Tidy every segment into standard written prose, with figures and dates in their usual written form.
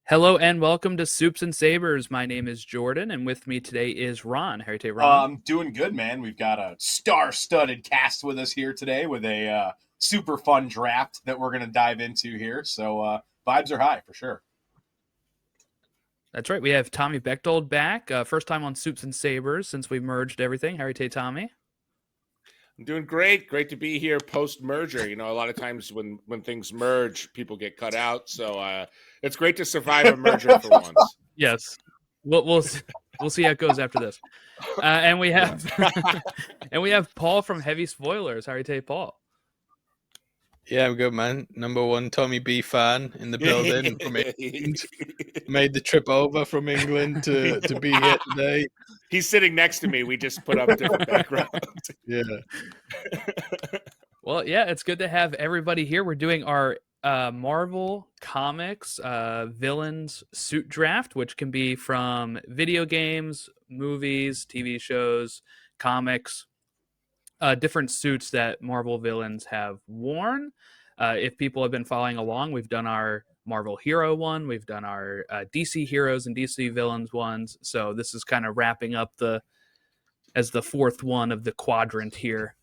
Hello and welcome to Soups and Sabers. My name is Jordan, and with me today is Ron. How are you today, Ron? Doing good, man. We've got a star-studded cast with us here today with a super fun draft that we're going to dive into here. So vibes are high for sure. That's right. We have Tommy Bechtold back. First time on Soups and Sabers since we merged everything. How are you today, Tommy? I'm doing great. Great to be here post-merger. You know, a lot of times when things merge, people get cut out. So it's great to survive a merger for once. Yes. We'll see how it goes after this. And we have and we have Paul from Heavy Spoilers. How are you today, Paul? Yeah, I'm good, man. Number one Tommy B fan in the building from England. Made the trip over from England to be here today. He's sitting next to me. We just put up different backgrounds. Yeah. Well, yeah, it's good to have everybody here. We're doing our Marvel Comics villains suit draft, which can be from video games, movies, TV shows, comics, different suits that Marvel villains have worn. If people have been following along, we've done our Marvel Hero one, we've done our DC Heroes and DC Villains ones. So this is kind of wrapping up as the fourth one of the quadrant here.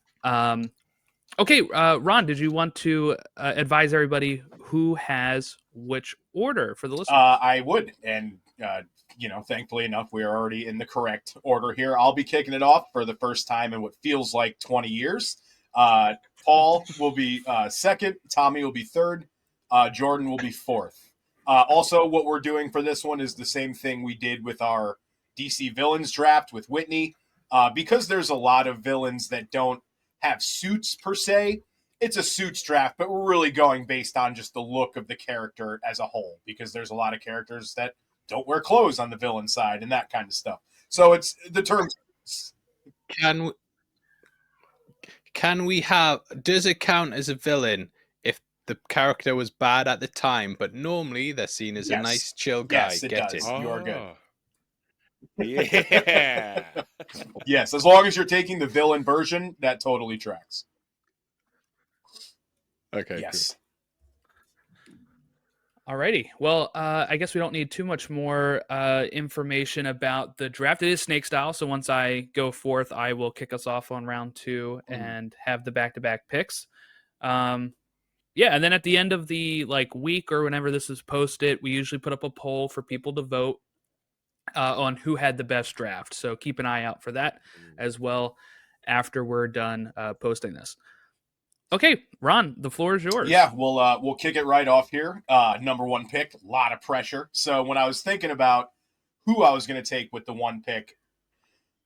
Okay, Ron, did you want to advise everybody who has which order for the listeners? I would, and thankfully enough, we are already in the correct order here. I'll be kicking it off for the first time in what feels like 20 years. Paul will be second, Tommy will be third, Jordan will be fourth. Also, what we're doing for this one is the same thing we did with our DC Villains draft with Whitney. Because there's a lot of villains that don't have suits per se, it's a suits draft, but we're really going based on just the look of the character as a whole, because there's a lot of characters that don't wear clothes on the villain side and that kind of stuff. So it's the term. Does it count as a villain if the character was bad at the time, but normally they're seen as a nice, chill guy? Yes, it does. Oh. You are good. Yeah. Yes, as long as you're taking the villain version, that totally tracks. Okay. Yes. Cool. Alrighty. Well, I guess we don't need too much more information about the draft. It is snake style, so once I go forth, I will kick us off on round two and have the back-to-back picks. Yeah, and then at the end of the week or whenever this is posted, we usually put up a poll for people to vote on who had the best draft. So keep an eye out for that as well after we're done posting this. Okay, Ron, the floor is yours. Yeah, we'll kick it right off here. Number one pick, a lot of pressure. So when I was thinking about who I was going to take with the one pick,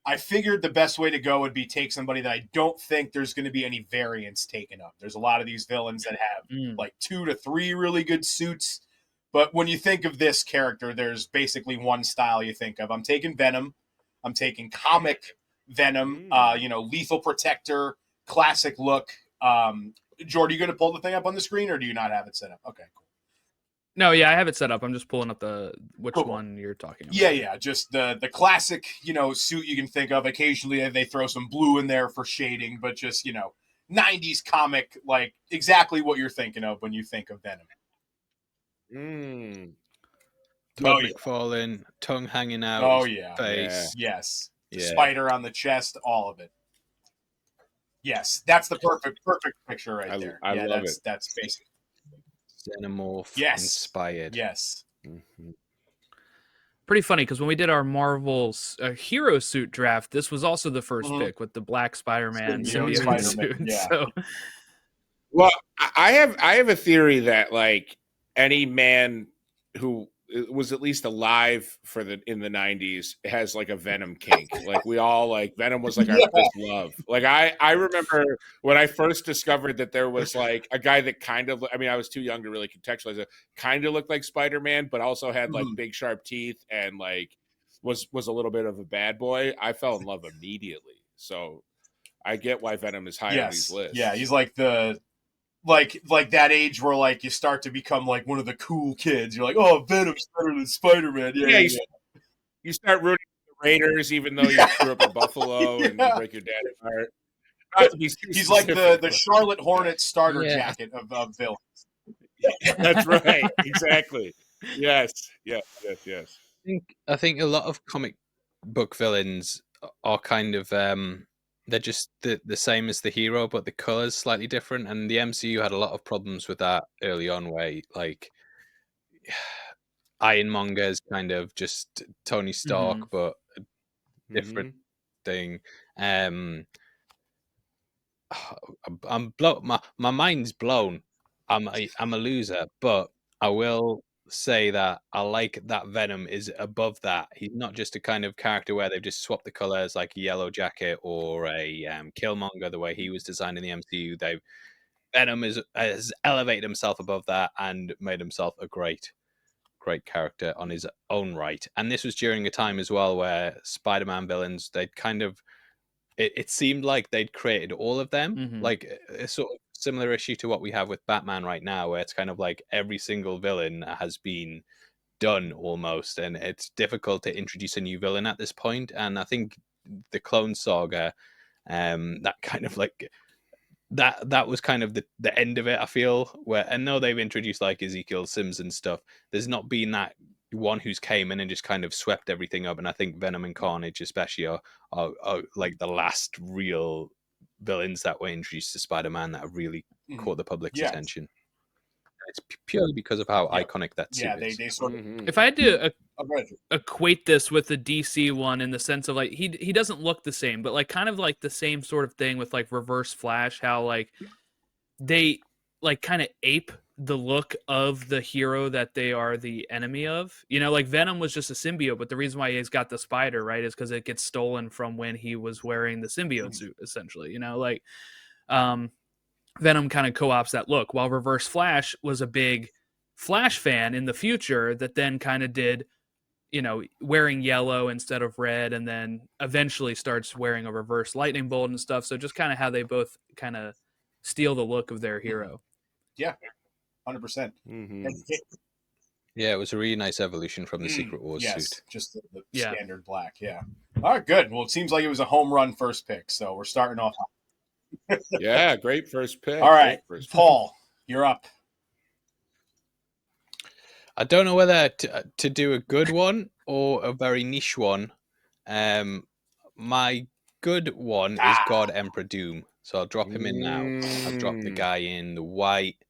I figured the best way to go would be take somebody that I don't think there's going to be any variants taken up. There's a lot of these villains that have like 2 to 3 really good suits. But when you think of this character, there's basically one style you think of. I'm taking Venom. I'm taking comic Venom, lethal protector, classic look. Jordan, you going to pull the thing up on the screen, or do you not have it set up? Okay, cool. No, yeah, I have it set up. I'm just pulling up which one you're talking about. Yeah, just the classic, suit you can think of. Occasionally they throw some blue in there for shading, but just, 90s comic, like exactly what you're thinking of when you think of Venom. Todd McFarlane, tongue hanging out. Oh, yeah. Face. Yeah. Yes. The spider on the chest, all of it. Yes, that's the perfect picture right there. I love it. That's basic. Xenomorph inspired. Yes. Mm-hmm. Pretty funny because when we did our Marvel's hero suit draft, this was also the first pick with the black Spider-Man symbiote suit. Yeah. So. Well, I have a theory that any man who was at least alive in the 90s has a Venom kink. We all Venom was our first love. I remember when I first discovered that there was a guy that kind of, I was too young to really contextualize it, kind of looked like Spider-Man, but also had big sharp teeth and was a little bit of a bad boy. I fell in love immediately. So I get why Venom is high on these lists. Yeah, he's the like that age where you start to become one of the cool kids. You're like, oh, Venom's better than Spider-Man. Yeah. You start rooting for the Raiders, even though you grew up in Buffalo and you break your dad's heart. He's like the Charlotte Hornets starter jacket of villains. That's right, exactly. Yes. I think a lot of comic book villains are kind of they're just the same as the hero, but the colors slightly different. And the MCU had a lot of problems with that early on, where like Ironmonger is kind of just Tony Stark, Mhm. but a different Mhm. thing. I'm blown. My mind's blown. I'm a loser, but I will say that I like that Venom is above that. He's not just a kind of character where they've just swapped the colors like a Yellow Jacket or a Killmonger the way he was designed in the MCU. They Venom has elevated himself above that and made himself a great character on his own right. And this was during a time as well where Spider-Man villains they'd kind of it seemed like they'd created all of them, Mhm. like a sort of similar issue to what we have with Batman right now, where it's kind of like every single villain has been done almost, and it's difficult to introduce a new villain at this point. And I think the Clone Saga, that kind of like that was kind of the end of it. I feel where I know they've introduced like Ezekiel Sims and stuff. There's not been that one who's came in and just kind of swept everything up. And I think Venom and Carnage, especially, are like the last real villains that were introduced to Spider-Man that have really Mhm. caught the public's Yeah. attention. It's purely because of how Yep. iconic that Yeah, suit is. they sort of. Mhm. If I had to Oh, go ahead. equate this with the DC one in the sense of like he doesn't look the same, but like kind of like the same sort of thing with like Reverse Flash, how like they like kind of ape the look of the hero that they are the enemy of. You know, like Venom was just a symbiote, but the reason why he's got the spider, right, is because it gets stolen from when he was wearing the symbiote suit, essentially. You know, like um Venom kind of co-ops that look, while Reverse Flash was a big Flash fan in the future that then kind of did, you know, wearing yellow instead of red, and then eventually starts wearing a reverse lightning bolt and stuff. So just kind of how they both kind of steal the look of their hero. Yeah, 100%. Mhm. Yeah, it was a really nice evolution from the Secret Wars Yes, suit. just the Yeah. standard black. Yeah. All right, good. Well, it seems like it was a home run first pick, so we're starting off. Yeah, great first pick. All right, Great first pick. Paul, you're up. I don't know whether to do a good one or a very niche one. My good one is God Emperor Doom, so I'll drop him in now. I've dropped the guy in the white,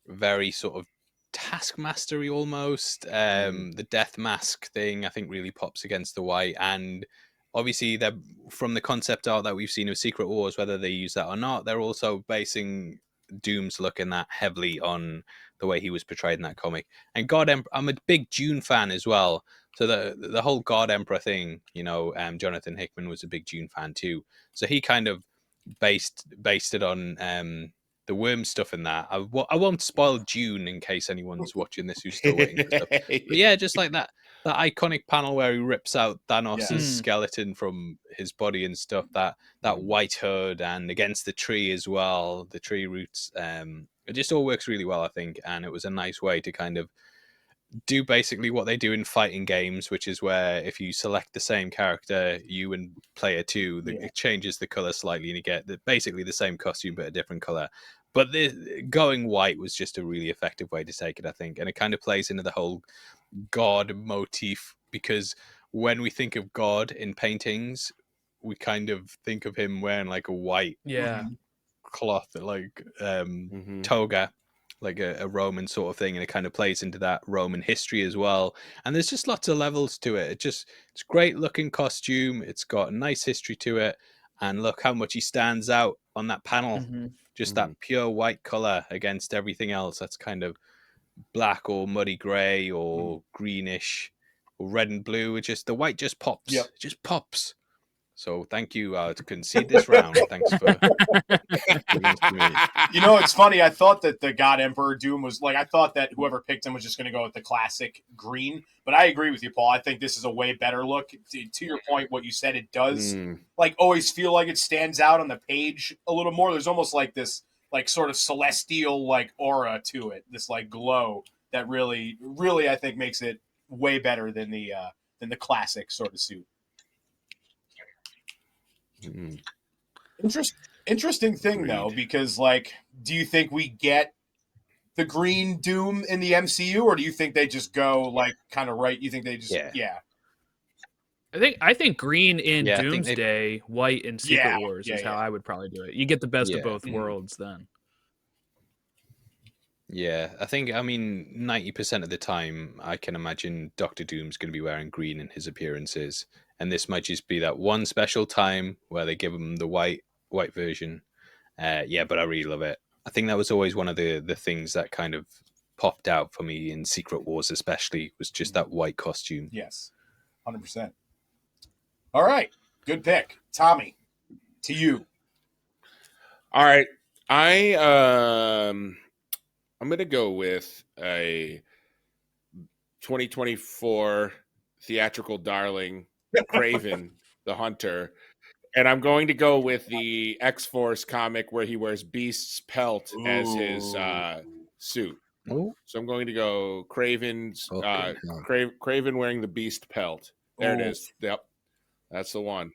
very sort of taskmastery almost. The death mask thing I think really pops against the white, and obviously they're from the concept art that we've seen of Secret Wars, whether they use that or not, they're also basing Doom's look in that heavily on the way he was portrayed in that comic. And God Emperor, I'm a big Dune fan as well. So the whole God Emperor thing, you know, Jonathan Hickman was a big Dune fan too. So he kind of based it on the worm stuff in that. I won't spoil Dune in case anyone's watching this who's still waiting for stuff. But yeah, just like that iconic panel where he rips out Thanos' Yeah. skeleton from his body and stuff. That white hood and against the tree as well, the tree roots. It just all works really well, I think, and it was a nice way to kind of do basically what they do in fighting games, which is where if you select the same character, you and player two, it changes the color slightly, and you get basically the same costume but a different color. But going white was just a really effective way to take it, I think, and it kind of plays into the whole God motif, because when we think of God in paintings, we kind of think of him wearing like a white Yeah. cloth, like Mhm. toga, like a Roman sort of thing, and it kind of plays into that Roman history as well. And there's just lots of levels to it. It's great looking costume. It's got a nice history to it, and look how much he stands out on that panel. Mhm. Just that pure white color against everything else. That's kind of black or muddy gray or greenish or red and blue. It just the white just pops. Yep. It just pops. So thank you to concede this round. Thanks for giving this to me. You know, it's funny. I thought that the God Emperor Doom was like, I thought that whoever picked him was just going to go with the classic green. But I agree with you, Paul. I think this is a way better look. To your point, what you said, it does like always feel like it stands out on the page a little more. There's almost like this, like sort of celestial like aura to it, this like glow that really, really, I think makes it way better than the classic sort of suit. Interesting thing, Agreed. though, because like, do you think we get the Green Doom in the MCU, or do you think they just go like kind of right? You think they just Yeah. I think green in Yeah, I think they- Doomsday, white in Secret Yeah, Wars yeah, is how yeah. I would probably do it. You get the best of Yeah. both Mhm. worlds then. Yeah, I mean, 90% of the time, I can imagine Doctor Doom's going to be wearing green in his appearances, and this might just be that one special time where they give him the white version. Yeah, but I really love it. I think that was always one of the things that kind of popped out for me in Secret Wars, especially, was just that white costume. Yes, 100%. All right, good pick, Tommy. To you. All right. I'm gonna go with a 2024 theatrical darling, Kraven the Hunter. And I'm going to go with the X-Force comic where he wears Beast's pelt as his suit. Oh, So I'm going to go Kraven's fucking hell. Kraven wearing the Beast pelt. There it Ooh. is. Yep. That's the one.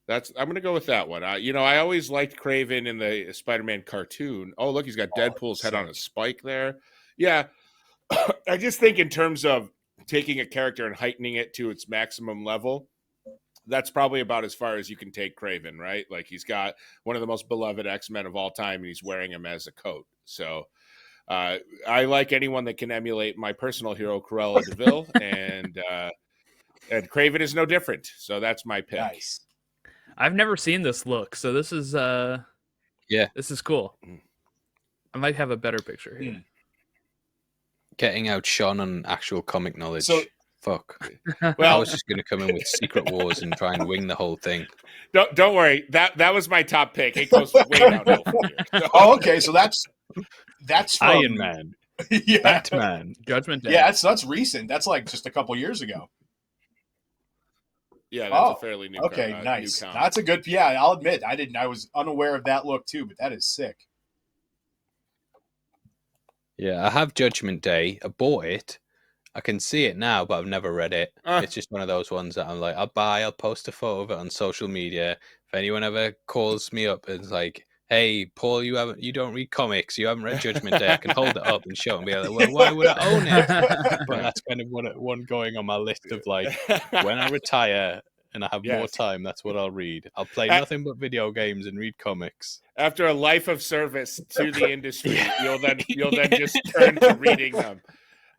I'm going to go with that one. I always liked Kraven in the Spider-Man cartoon. Oh, look, he's got Deadpool's head on a spike there. Yeah. I just think in terms of taking a character and heightening it to its maximum level, that's probably about as far as you can take Kraven, right? Like, he's got one of the most beloved X-Men of all time, and he's wearing him as a coat. So I like anyone that can emulate my personal hero, Cruella de Vil, and Kraven is no different. So that's my pick. Nice. I've never seen this look, so this is this is cool. I might have a better picture here. Getting outshone on actual comic knowledge. So- Fuck. Well, I was just going to come in with Secret Wars and try and wing the whole thing. Don't worry. That was my top pick. It goes way downhill from here. So, Oh, okay. So that's from Iron Man, Yeah, Batman. Judgment Day. yeah. That's recent. That's like just a couple years ago. yeah, that's Oh, a fairly new. Okay, new nice. count. That's a good. Yeah, I'll admit I was unaware of that look too, but that is sick. Yeah, I have Judgment Day. I bought it. I can see it now, but I've never read it. It's just one of those ones that I'm like, I'll post a photo of it on social media. If anyone ever calls me up and is like, "Hey, Paul, you don't read comics, you haven't read Judgment Day," I can hold it up and show it and be like, "Well, why would I own it?" But that's kind of one going on my list of like, when I retire and I have more Yes. time, that's what I'll read. I'll play nothing but video games and read comics. After a life of service to the industry, Yeah. you'll then just turn to reading them.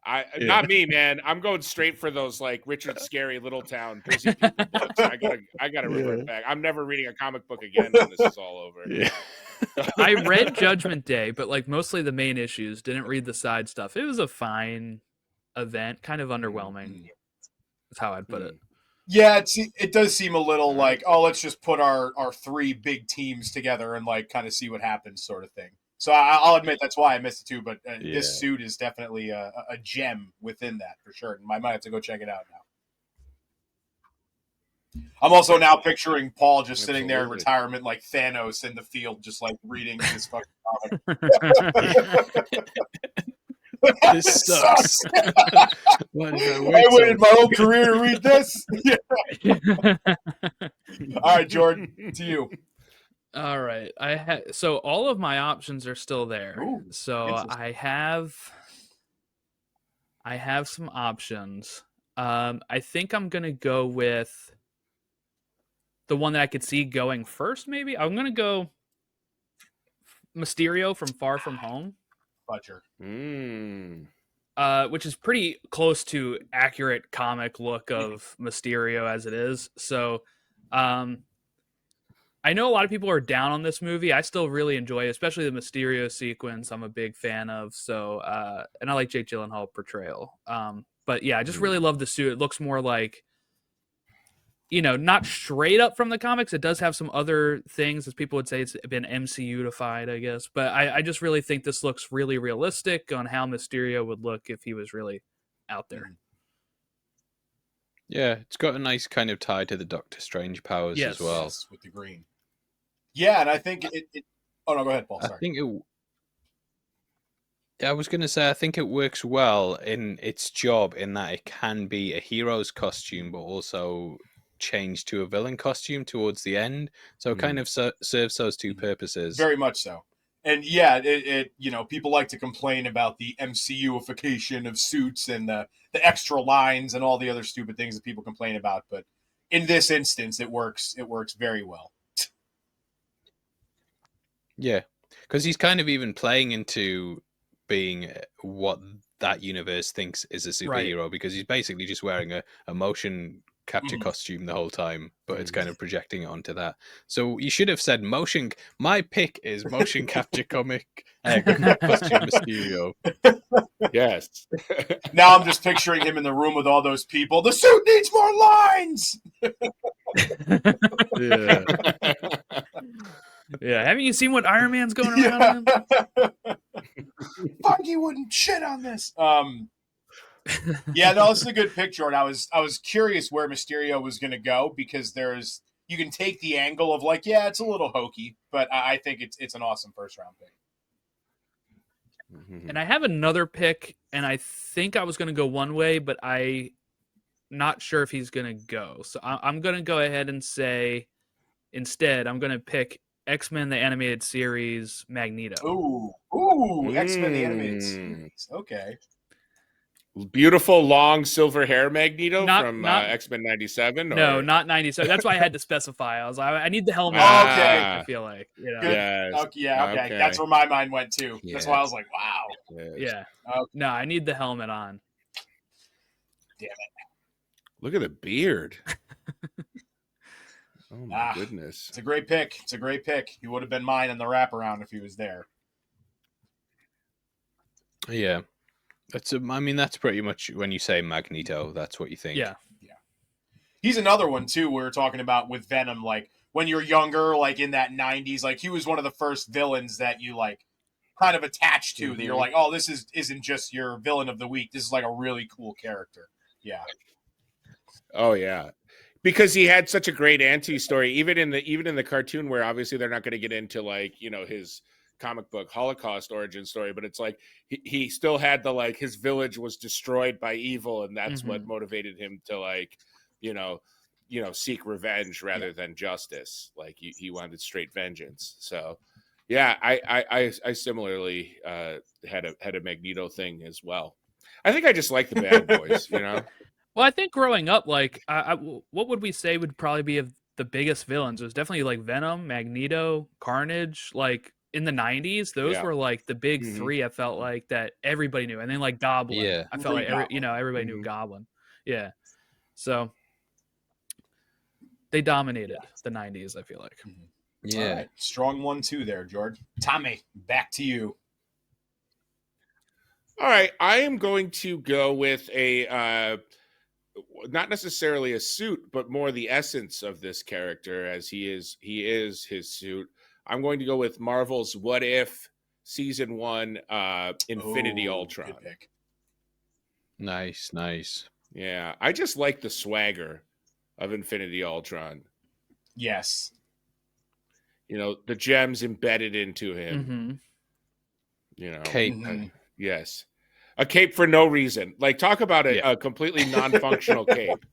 Yeah. Not me, man. I'm going straight for those like Richard Scarry Little Town busy people books. I gotta revert back. I'm never reading a comic book again when this is all over. Yeah. I read Judgment Day, but like mostly the main issues. Didn't read the side stuff. It was a fine event, kind of underwhelming. That's how I'd put it. Yeah, it does seem a little like, oh, let's just put our three big teams together and like kind of see what happens, sort of thing. So I'll admit that's why I missed it too. But this suit is definitely a gem within that for sure. And I might have to go check it out now. I'm also now picturing Paul just sitting there in retirement, like Thanos in the field, just like reading this fucking comic. This sucks. Why did I I wait waited so- my whole career to read this. All right, Jordan, to you. All right. So all of my options are still there. Ooh, so interesting. I have some options. I think I'm gonna go with the one that I could see going first. Maybe I'm gonna go Mysterio from Far From Home. Fudger. Which is pretty close to accurate comic look of Mysterio as it is. So, I know a lot of people are down on this movie. I still really enjoy it, especially the Mysterio sequence. I'm a big fan of. So, and I like Jake Gyllenhaal portrayal. But yeah, I just really love the suit. It looks more like, not straight up from the comics. It does have some other things, as people would say, it's been MCU-ified, I guess. But I just really think this looks really realistic on how Mysterio would look if he was really out there. Yeah, it's got a nice kind of tie to the Doctor Strange powers as well. Yes, with the green. Yeah, and I think it oh no, go ahead, Paul. Sorry. I was going to say, I think it works well in its job in that it can be a hero's costume, but also change to a villain costume towards the end. So it kind of serves those two purposes. Very much so. And yeah, it people like to complain about the MCUification of suits and the extra lines and all the other stupid things that people complain about, but in this instance, it works very well. Yeah, because he's kind of even playing into being what that universe thinks is a superhero, because he's basically just wearing a motion capture costume the whole time, but it's kind of projecting it onto that. So you should have said my pick is motion capture costume Mysterio. Yes. Now I'm just picturing him in the room with all those people. The suit needs more lines. Yeah. Yeah. Haven't you seen what Iron Man's going around in? Funky wouldn't shit on this. Yeah, no, this is a good picture, and I was curious where Mysterio was going to go, because you can take the angle of like, yeah, it's a little hokey, but I think it's an awesome first round pick. And I have another pick, and I think I was going to go one way, but I'm not sure if he's going to go. So I'm going to go ahead and say, instead, I'm going to pick X-Men the Animated Series Magneto. Ooh, X-Men the Animated Series. Okay. Beautiful long silver hair Magneto from not X-Men 97? No, or? not 97. That's why I had to specify. I was like, I need the helmet. Okay. I feel like, Good. Yes. Okay, yeah, okay. That's where my mind went too. Yeah. That's why I was like, wow. Yes. Yeah. Okay. No, I need the helmet on. Damn it. Look at the beard. Oh my goodness. It's a great pick. He would have been mine in the wraparound if he was there. Yeah. That's pretty much, when you say Magneto, that's what you think. Yeah. He's another one too. We were talking about with Venom, like when you're younger, like in that 90s, like he was one of the first villains that you like kind of attached to, that you're like, oh, this isn't just your villain of the week. This is like a really cool character. Yeah. Oh yeah. Because he had such a great anti-story, even in the cartoon, where obviously they're not going to get into like, his comic book Holocaust origin story, but it's like he still had the, like, his village was destroyed by evil, and that's what motivated him to, like, seek revenge rather than justice. Like he wanted straight vengeance. So yeah, I similarly had a Magneto thing as well. I think I just like the bad boys, Well, I think growing up, like, what would we say would probably be of the biggest villains? It was definitely like Venom, Magneto, Carnage. Like in the 90s, those were like the big three. I felt like that everybody knew, and then like Goblin. Yeah. I felt like everybody knew Goblin. Yeah. So they dominated the 90s, I feel like. Yeah. All right. Strong 1-2 there, George. Tommy, back to you. All right. I am going to go with a not necessarily a suit, but more the essence of this character, as he is his suit. I'm going to go with Marvel's What If Season 1 Infinity Ultron. Good pick. Nice. Yeah, I just like the swagger of Infinity Ultron. Yes. The gems embedded into him. Cape. Yes. A cape for no reason. Like, talk about a completely non-functional cape.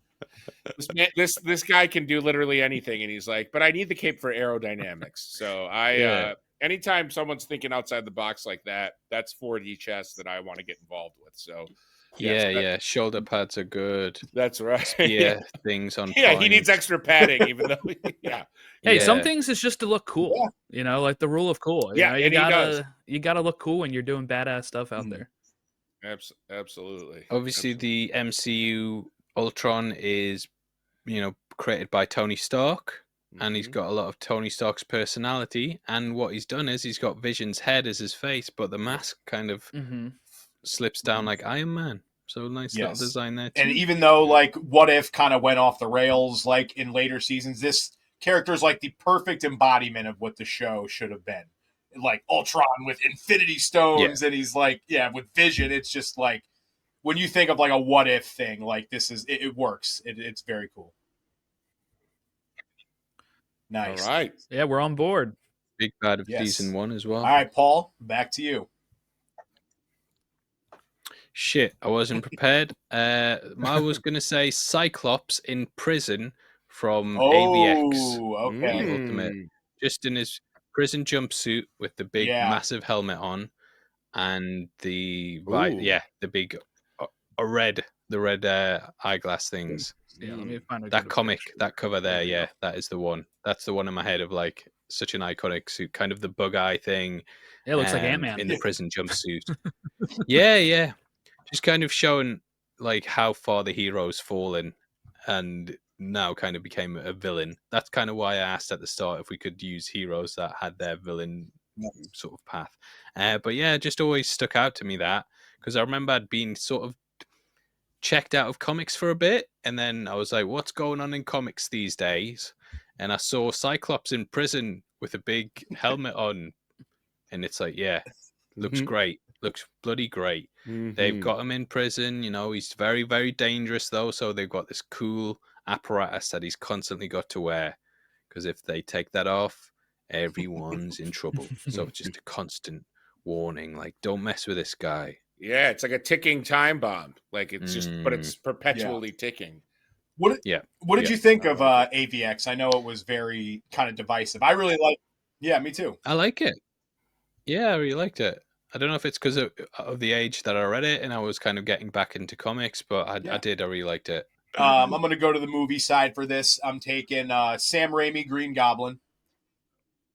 This guy can do literally anything, and he's like, but I need the cape for aerodynamics. So anytime someone's thinking outside the box like that, that's 4D chess that I want to get involved with. So yes, shoulder pads are good. That's right. Spear things on Yeah, point. he needs extra padding, even though Hey, some things is just to look cool. Like the rule of cool. You gotta look cool when you're doing badass stuff out there. Absolutely. Obviously, the MCU Ultron is, created by Tony Stark, and he's got a lot of Tony Stark's personality. And what he's done is he's got Vision's head as his face, but the mask kind of slips down like Iron Man. So nice little design there too. And even though like What If kind of went off the rails like in later seasons, this character is like the perfect embodiment of what the show should have been. Like Ultron with Infinity Stones, and he's like, with Vision. It's just like, when you think of like a What If thing, like this is it works. It's very cool. Nice. All right. Yeah, we're on board. Big bad of season 1 as well. All right, Paul, back to you. Shit, I wasn't prepared. I was going to say Cyclops in prison from AVX. Okay. Ultimate. Just in his prison jumpsuit with the big Yeah. massive helmet on, and the Ooh. the big red eyeglass things. Yeah, let me find a That good comic, picture. that cover there, There we yeah, go. that is the one. That's the one in my head of like such an iconic suit, kind of the bug eye thing. It looks like Ant-Man. In the prison jumpsuit. Yeah. Just kind of showing like how far the hero's fallen and now kind of became a villain. That's kind of why I asked at the start if we could use heroes that had their villain sort of path. But yeah, it just always stuck out to me that, because I remember I'd been sort of checked out of comics for a bit, and then I was like, what's going on in comics these days? And I saw Cyclops in prison with a big helmet on, and it's like, yeah, looks great, looks bloody great. They've got him in prison, you know, he's very, very dangerous though, so they've got this cool apparatus that he's constantly got to wear, because if they take that off, everyone's in trouble. So it's just a constant warning, like, don't mess with this guy. Yeah, it's like a ticking time bomb. Like it's just, but it's perpetually ticking. What did you think of AVX? I know it was very kind of divisive. I really like. Yeah, me too. I like it. Yeah, I really liked it. I don't know if it's because of the age that I read it and I was kind of getting back into comics, but I really liked it. I'm going to go to the movie side for this. I'm taking Sam Raimi, Green Goblin.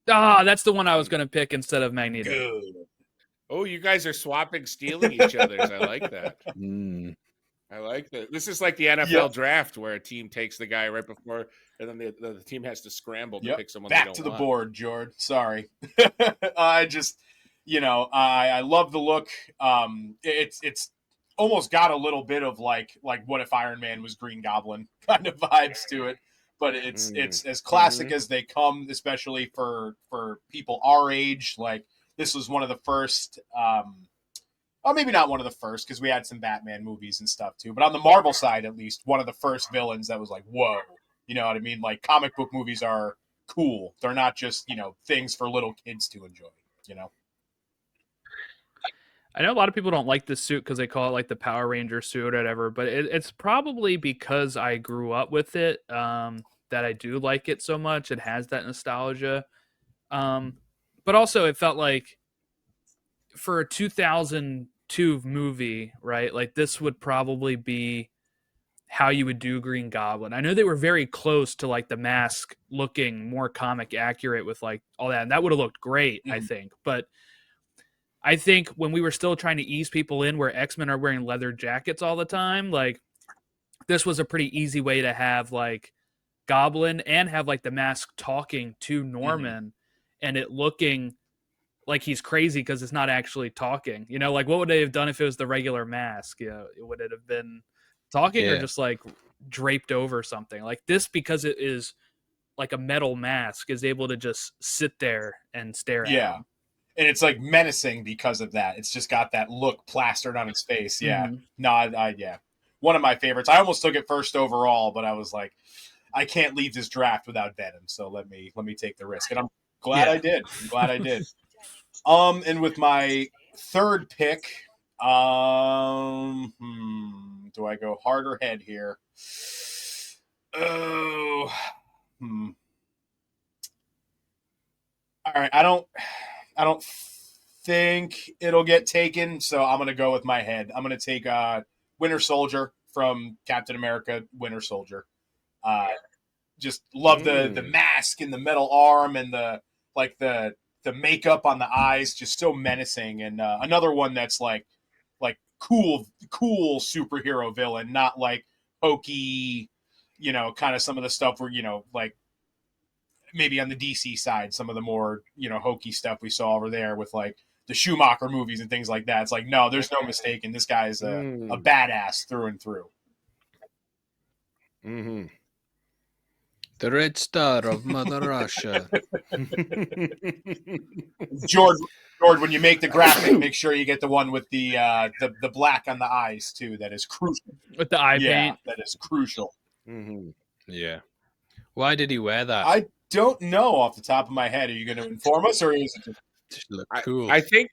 That's the one I was going to pick instead of Magneto. Good. Oh, you guys are stealing each other's. I like that. I like that. This is like the NFL draft where a team takes the guy right before, and then the team has to scramble to pick someone. Back to the board, George. Sorry. I just, I love the look. It's almost got a little bit of like what if Iron Man was Green Goblin kind of vibes to it. But it's as classic as they come, especially for people our age. Like, this was one of the first. Well, maybe not one of the first, because we had some Batman movies and stuff too. But on the Marvel side, at least, one of the first villains that was like, whoa. You know what I mean? Like, comic book movies are cool. They're not just, things for little kids to enjoy, I know a lot of people don't like this suit because they call it like the Power Ranger suit or whatever, but it's probably because I grew up with it that I do like it so much. It has that nostalgia. But also it felt like for a 2002 movie, right? Like, this would probably be how you would do Green Goblin. I know they were very close to like the mask looking more comic accurate with like all that, and that would have looked great, I think. But I think when we were still trying to ease people in where X-Men are wearing leather jackets all the time, like, this was a pretty easy way to have like Goblin and have like the mask talking to Norman and it looking like he's crazy because it's not actually talking. Like, what would they have done if it was the regular mask? Would it have been talking or just like draped over something? Like this, because it is like a metal mask, is able to just sit there and stare at him. And it's like menacing because of that. It's just got that look plastered on its face. Yeah. No, I one of my favorites. I almost took it first overall, but I was like, I can't leave this draft without Venom, so let me take the risk. And I'm glad I did. And with my third pick, do I go heart or head here? Oh, All right, I don't think it'll get taken, so I'm gonna go with my head. I'm gonna take Winter Soldier from Captain America: Winter Soldier. Just love the mask and the metal arm and the makeup on the eyes, just so menacing. And another one that's like cool superhero villain, not like hokey, kind of some of the stuff where, like maybe on the DC side, some of the more, hokey stuff we saw over there with like the Schumacher movies and things like that. It's like, no, there's no mistake. And this guy's a badass through and through. The Red Star of Mother Russia. George, when you make the graphic, make sure you get the one with the black on the eyes too. That is crucial. With the eye paint, that is crucial. Yeah. Why did he wear that? I don't know off the top of my head. Are you going to inform us, or is it just look cool? I think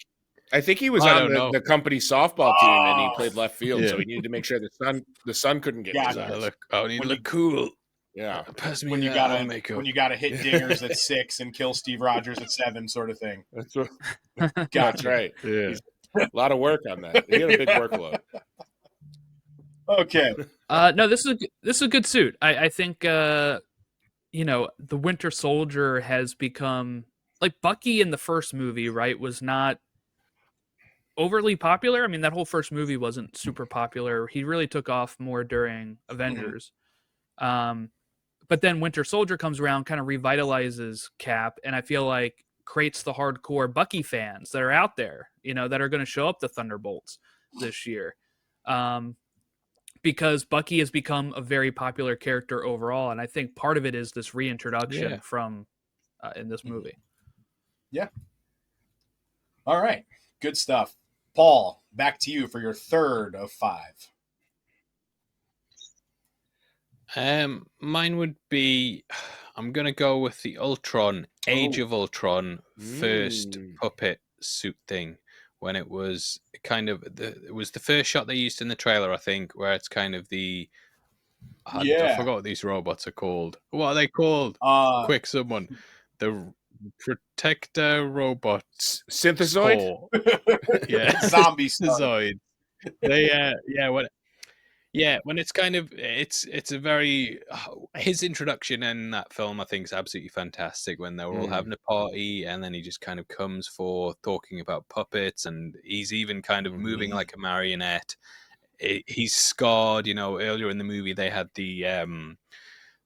he was on the company softball team, and he played left field, so he needed to make sure the sun couldn't get his eyes. I need to look cool. Yeah. Pass me when you that gotta eye makeup. when you gotta hit dingers at 6 and kill Steve Rogers at 7, sort of thing. That's right. Gotcha. That's right. Yeah. He's a lot of work on that. He had a big workload. Okay. No, this is a good suit. I think you know, the Winter Soldier has become like Bucky in the first movie, right? Was not overly popular. I mean, that whole first movie wasn't super popular. He really took off more during Avengers. But then Winter Soldier comes around, kind of revitalizes Cap, and I feel like creates the hardcore Bucky fans that are out there, you know, that are going to show up the Thunderbolts this year. Because Bucky has become a very popular character overall, and I think part of it is this reintroduction from in this movie. Yeah. All right. Good stuff. Paul, back to you for your third of 5. Mine would be, I'm gonna go with the Ultron, Age of Ultron first puppet suit thing, when it was kind of it was the first shot they used in the trailer, I think, where it's kind of the I forgot what these robots are called. What are they called? Quick, someone. The Protector Robots. Synthezoid? Yeah. Zombie Synthezoid. They when it's kind of it's a very his introduction in that film I think is absolutely fantastic, when they were all having a party and then he just kind of comes forth talking about puppets, and he's even kind of moving like a marionette. He's scarred, you know. Earlier in the movie they had the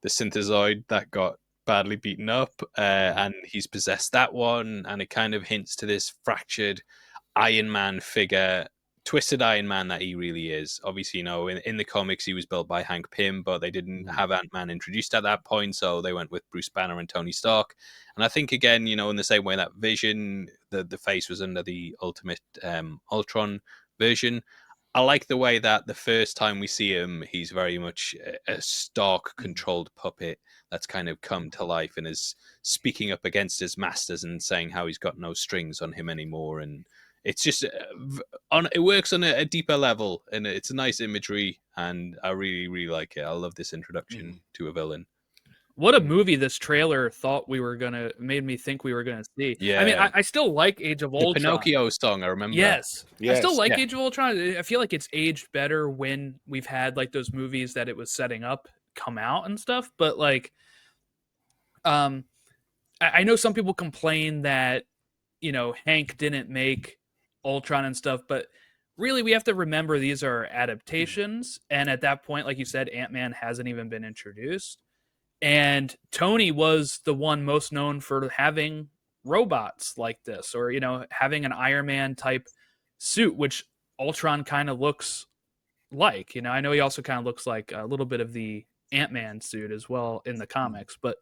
synthezoid that got badly beaten up, and he's possessed that one, and it kind of hints to this fractured Iron Man figure, twisted Iron Man that he really is. Obviously, you know, in the comics he was built by Hank Pym, but they didn't have Ant-Man introduced at that point, so they went with Bruce Banner and Tony Stark. And I think, again, you know, in the same way that Vision, the face was under the Ultimate Ultron version, I like the way that the first time we see him, he's very much a stark, controlled puppet that's kind of come to life and is speaking up against his masters and saying how he's got no strings on him anymore. And it's just it works on a deeper level, and it's a nice imagery, and I really, really like it. I love this introduction to a villain. What a movie this trailer made me think we were gonna see. Yeah. I mean, I still like Age of Ultron. The Pinocchio song, I remember. Yes. I still like Yeah. Age of Ultron. I feel like it's aged better when we've had like those movies that it was setting up come out and stuff. But like, I know some people complain that, you know, Hank didn't make Ultron and stuff, but really we have to remember these are adaptations. And at that point, like you said, Ant-Man hasn't even been introduced. And Tony was the one most known for having robots like this, or, you know, having an Iron Man type suit, which Ultron kind of looks like. You know, I know he also kind of looks like a little bit of the Ant-Man suit as well in the comics, but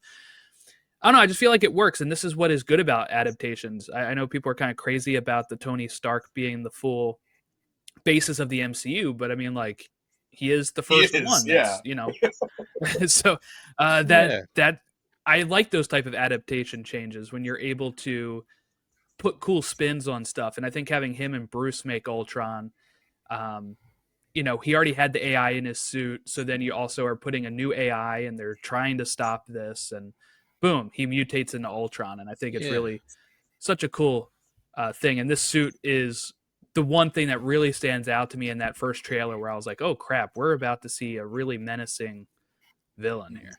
I don't know. I just feel like it works, and this is what is good about adaptations. I know people are kind of crazy about the Tony Stark being the full basis of the MCU, but I mean, like, he is the first one. That's, you know, so that I like those type of adaptation changes when you're able to put cool spins on stuff. And I think having him and Bruce make Ultron, you know, he already had the AI in his suit, so then you also are putting a new AI, and they're trying to stop this, and boom, he mutates into Ultron. And I think it's really such a cool thing. And this suit is the one thing that really stands out to me in that first trailer, where I was like, oh crap, we're about to see a really menacing villain here.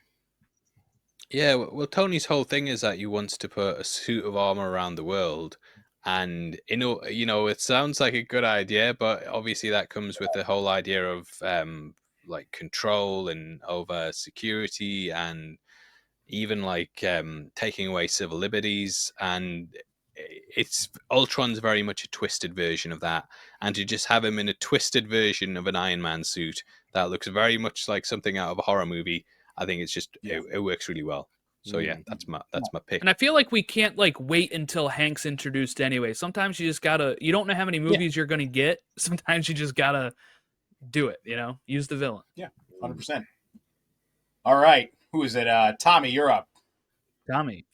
Yeah, well, Tony's whole thing is that he wants to put a suit of armor around the world, and you know, it sounds like a good idea, but obviously that comes with the whole idea of like control and over security, and even like taking away civil liberties, and it's Ultron's very much a twisted version of that, and to just have him in a twisted version of an Iron Man suit that looks very much like something out of a horror movie, I think it's just it works really well. So yeah, that's my pick. And I feel like we can't like wait until Hank's introduced anyway. Sometimes you just gotta, you don't know how many movies you're gonna get. Sometimes you just gotta do it, you know, use the villain. Yeah, 100%. All right. Who is it? Tommy, you're up. Tommy.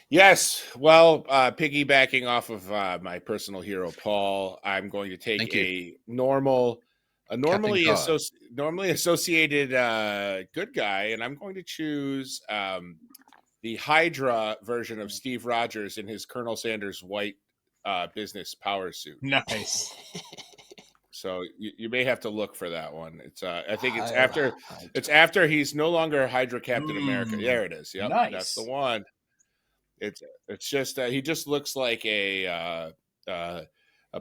Yes. Well, piggybacking off of my personal hero, Paul, I'm going to take a normal A normally God. normally associated good guy, and I'm going to choose the Hydra version of Steve Rogers in his Colonel Sanders white business power suit. Nice. So you may have to look for that one. It's I think it's Hydra. after he's no longer Hydra Captain America. There it is. Yep, Nice. that's the one. It's just he just looks like a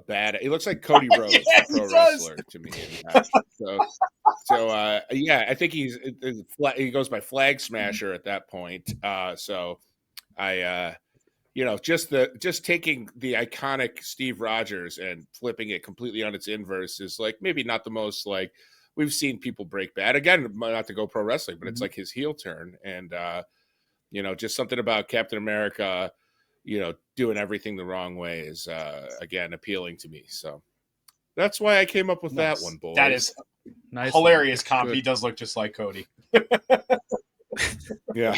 bad. He looks like Cody Rhodes, Yeah, the pro he does. wrestler to me. So yeah, I think he goes by Flag Smasher at that point. So I just taking the iconic Steve Rogers and flipping it completely on its inverse is like maybe not the most like we've seen people break bad. Again, not to go pro wrestling, but it's like his heel turn. And just something about Captain America, doing everything the wrong way is again appealing to me. So that's why I came up with that one, boys. That is Nice. hilarious comp. Good. He does look just like Cody. Yeah.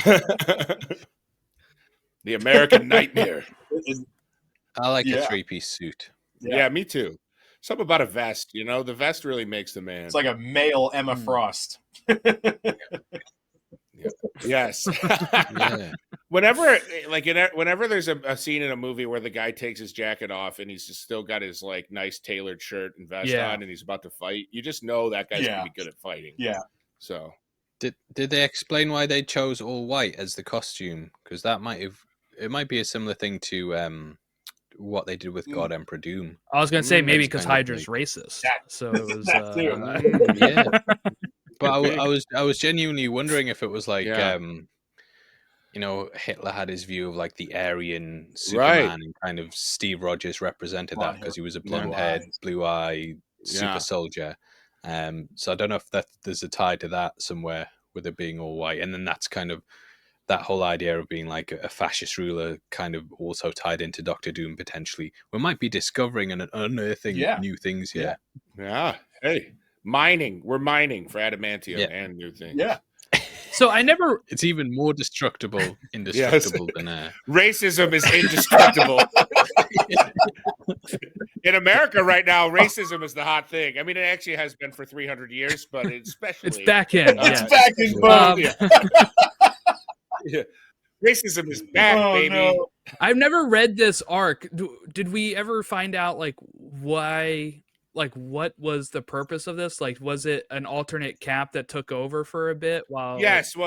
The American Nightmare. I like Yeah. a 3-piece suit. Yeah, me too. Something about a vest, the vest really makes the man. It's like a male Emma Frost. Yes. Yeah. Whenever there's a scene in a movie where the guy takes his jacket off and he's just still got his like nice tailored shirt and vest on and he's about to fight, you just know that guy's gonna be good at fighting. Yeah. So Did they explain why they chose all white as the costume? Because it might be a similar thing to what they did with God Emperor Doom. I was gonna say maybe It's because kind of Hydra's racist, That- so it was. that too. Yeah. But I was genuinely wondering if it was like Hitler had his view of like the Aryan Superman, and kind of Steve Rogers represented that because he was a blonde-haired, blue-eyed super soldier. So I don't know if there's a tie to that somewhere with it being all white, and then that's kind of that whole idea of being like a fascist ruler kind of also tied into Doctor Doom potentially. We might be discovering and unearthing new things here. Yeah. Hey, we're mining for adamantium and new things. Yeah. So I never. It's even more indestructible than racism is indestructible. In America right now, racism is the hot thing. I mean, it actually has been for 300 years, but especially It's back in. It's back in vogue. Yeah. Racism is back, baby. No. I've never read this arc. Did we ever find out like why? Like, what was the purpose of this? Like, was it an alternate Cap that took over for a bit? While yes, it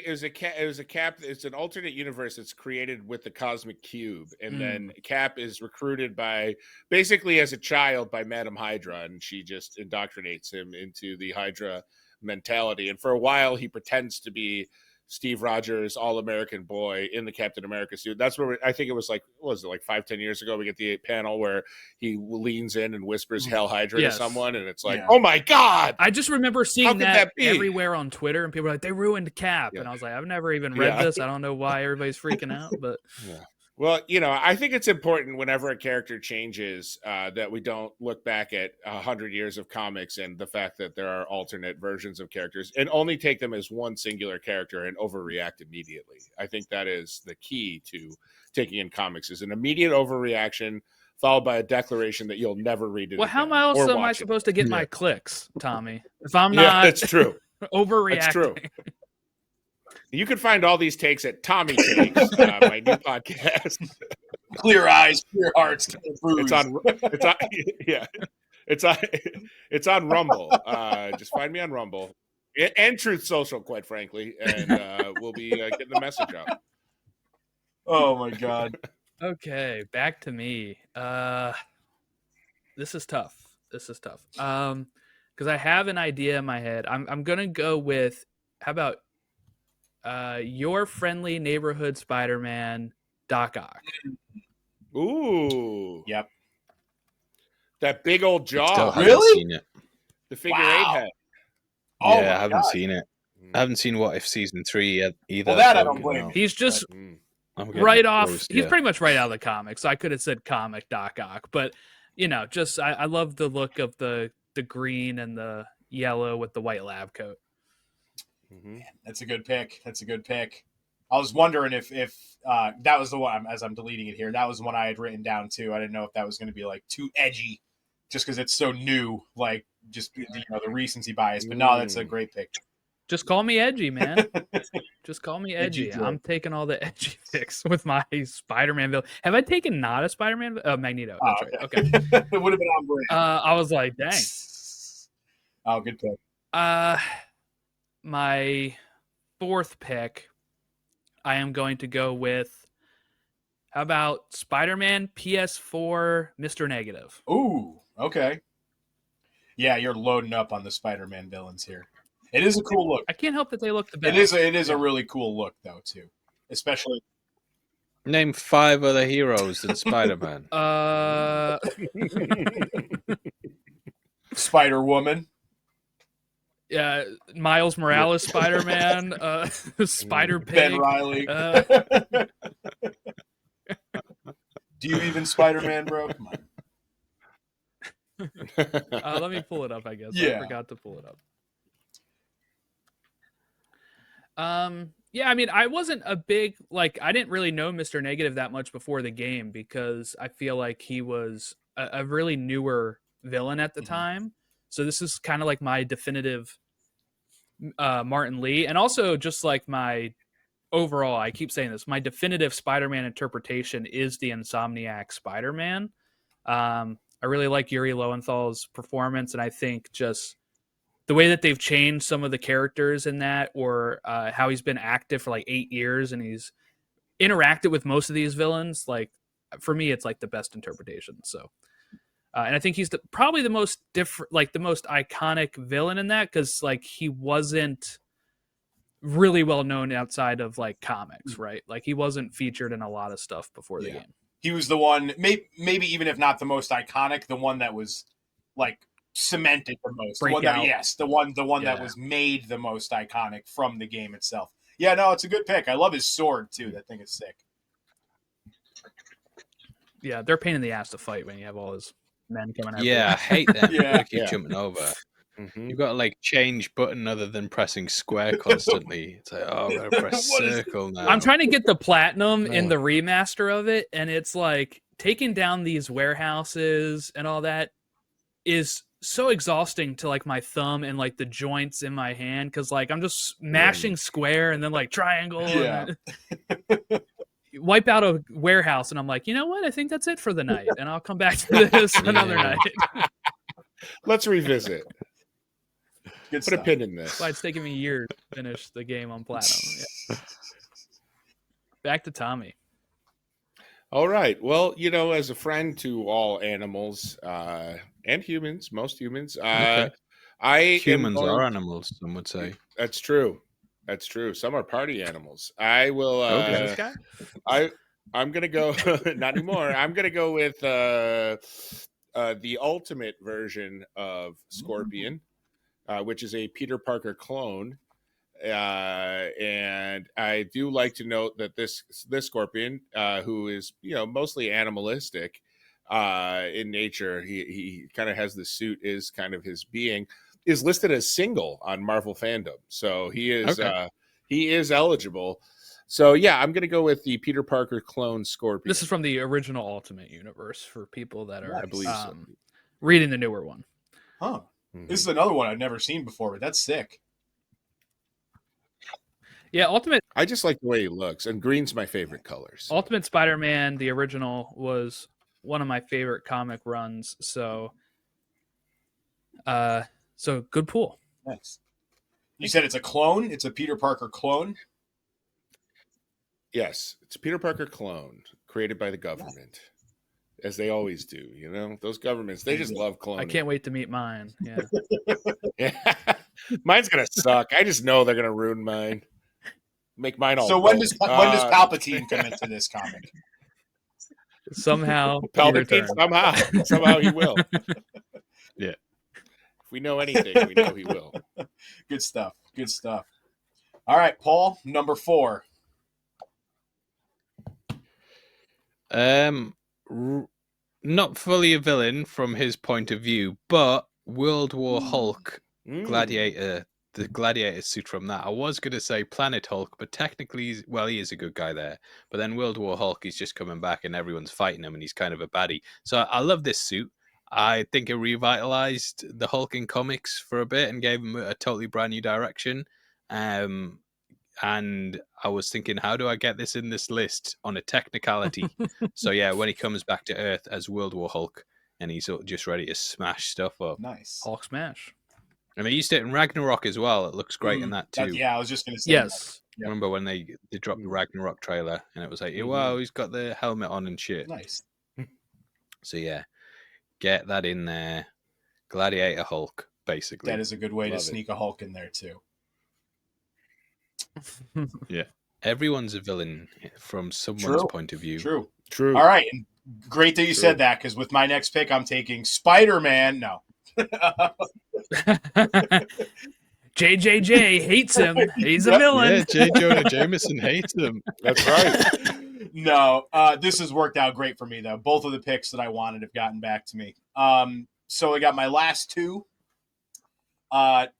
was a Cap. It's an alternate universe that's created with the Cosmic Cube, and then Cap is recruited basically as a child by Madame Hydra, and she just indoctrinates him into the Hydra mentality. And for a while, he pretends to be Steve Rogers, all-American boy in the Captain America suit. That's where I think it was like, what was it, like 5-10 years ago? We get the panel where he leans in and whispers "Hail Hydra" to someone, and it's like, oh my God! I just remember seeing that be? everywhere on Twitter, and people were like, "They ruined Cap," and I was like, "I've never even read this. I don't know why everybody's freaking out." But well, I think it's important whenever a character changes that we don't look back at 100 years of comics and the fact that there are alternate versions of characters and only take them as one singular character and overreact immediately. I think that is the key to taking in comics, is an immediate overreaction followed by a declaration that you'll never read it. Well, how else am I supposed to get my clicks, Tommy? If I'm not, that's true. overreacting. That's true. You can find all these takes at Tommy Takes, my new podcast. Clear eyes, clear hearts. It's on Rumble. Just find me on Rumble and Truth Social, quite frankly, and we'll be getting the message out. Oh my God. Okay, back to me. This is tough. Because I have an idea in my head. I'm gonna go with, how about your friendly neighborhood Spider-Man, Doc Ock. Ooh. Yep. That big old jaw. Really? Seen it. The figure eight head. Oh yeah, I haven't seen it. I haven't seen What If Season 3 yet either. Well, that I don't blame. He's just right off. He's pretty much right out of the comics. So I could have said comic Doc Ock, but just I love the look of the green and the yellow with the white lab coat. That's a good pick. I was wondering if that was the one, as I'm deleting it here, that was one I had written down too. I didn't know if that was going to be like too edgy just because it's so new, like just the recency bias. But no, that's a great pick. Just call me edgy, man. Just call me edgy. Edgy I'm taking all the edgy picks with my Spider-Man villain. Have I taken not a Spider-Man? Magneto. That's right. Okay. It would have been on brand. I was like, dang. Oh, good pick. My fourth pick, I am going to go with, how about Spider-Man PS4 Mr. Negative? Ooh, okay. Yeah, you're loading up on the Spider-Man villains here. It is a cool look. I can't help that they look the best. It is a really cool look though too, especially. Name 5 other heroes than Spider-Man. Spider-Woman. Yeah, Miles Morales Spider-Man, Spider-Pig. Ben Reilly. Do you even Spider-Man, bro? Come on. Let me pull it up, I guess. Yeah. I forgot to pull it up. Yeah, I mean, I wasn't a big, I didn't really know Mr. Negative that much before the game because I feel like he was a really newer villain at the time. So this is kind of like my definitive Martin Lee, and also just like my overall, I keep saying this, my definitive Spider-Man interpretation is the Insomniac Spider-Man. I really like Yuri Lowenthal's performance, and I think just the way that they've changed some of the characters in that, or how he's been active for 8 years and he's interacted with most of these villains, for me, it's the best interpretation. So, and I think he's probably the most different, the most iconic villain in that, because he wasn't really well known outside of comics, right? He wasn't featured in a lot of stuff before the game. He was the one, maybe even if not the most iconic, the one that was cemented the most. The one that was made the most iconic from the game itself. Yeah, no, it's a good pick. I love his sword too. That thing is sick. Yeah, they're a pain in the ass to fight when you have all his men coming out. Yeah, I hate them. Yeah. Keep jumping over. You've got to change button other than pressing square constantly. It's like, oh, I'm gonna press circle now. I'm trying to get the platinum in the remaster of it, and it's taking down these warehouses and all that is so exhausting to my thumb and the joints in my hand, because I'm just mashing square and then triangle. Yeah. And wipe out a warehouse, and I'm like, you know what? I think that's it for the night, and I'll come back to this another night. Let's revisit. Good Put stuff. a pin in this. Why it's taking me years to finish the game on platinum. Yeah. Back to Tommy. All right. Well, as a friend to all animals and humans, most humans, humans are animals, some would say. That's true. That's true. Some are party animals. I will. This guy? I'm gonna go. Not anymore. I'm gonna go with the ultimate version of Scorpion, which is a Peter Parker clone. And I do like to note that this Scorpion, who is mostly animalistic in nature, he kind of has the suit is kind of his being, is listed as single on Marvel Fandom, so he is eligible. So yeah, I'm gonna go with the Peter Parker clone Scorpion. This is from the original Ultimate Universe for people that are I believe so. reading the newer one. Huh. This is another one I've never seen before, but that's sick. Yeah, Ultimate. I just like the way he looks, and green's my favorite color. So. Ultimate Spider-Man, the original, was one of my favorite comic runs. So good pool. Nice. You said it's a clone? It's a Peter Parker clone? Yes, it's a Peter Parker clone created by the government, as they always do. Those governments, they just love cloning. I can't wait to meet mine. Yeah. Yeah. Mine's gonna suck. I just know they're gonna ruin mine. Make mine all. So when does Palpatine come into this comic? Somehow Palpatine, somehow he will. Yeah. If we know anything, we know he will. Good stuff. Good stuff. All right, Paul, number 4. Not fully a villain from his point of view, but World War Hulk, Gladiator, the Gladiator suit from that. I was going to say Planet Hulk, but technically, he is a good guy there. But then World War Hulk, he's just coming back and everyone's fighting him and he's kind of a baddie. So I love this suit. I think it revitalized the Hulk in comics for a bit and gave him a totally brand new direction. And I was thinking, how do I get this in this list on a technicality? So yeah, when he comes back to Earth as World War Hulk, and he's just ready to smash stuff up. Nice. Hulk smash. And they used it in Ragnarok as well. It looks great in that too. Yeah, I was just going to say. Yes. Yep. Remember when they dropped the Ragnarok trailer and it was like, wow, he's got the helmet on and shit. Nice. So yeah, get that in there. Gladiator Hulk, basically. That is a good way to sneak a Hulk in there too. Yeah. Everyone's a villain from someone's point of view. True. All right. And great that you said that, because with my next pick, I'm taking Spider-Man. No. JJJ hates him. He's a villain. Yeah, J. Jonah Jameson hates him. That's right. No, this has worked out great for me, though. Both of the picks that I wanted have gotten back to me. So I got my last two.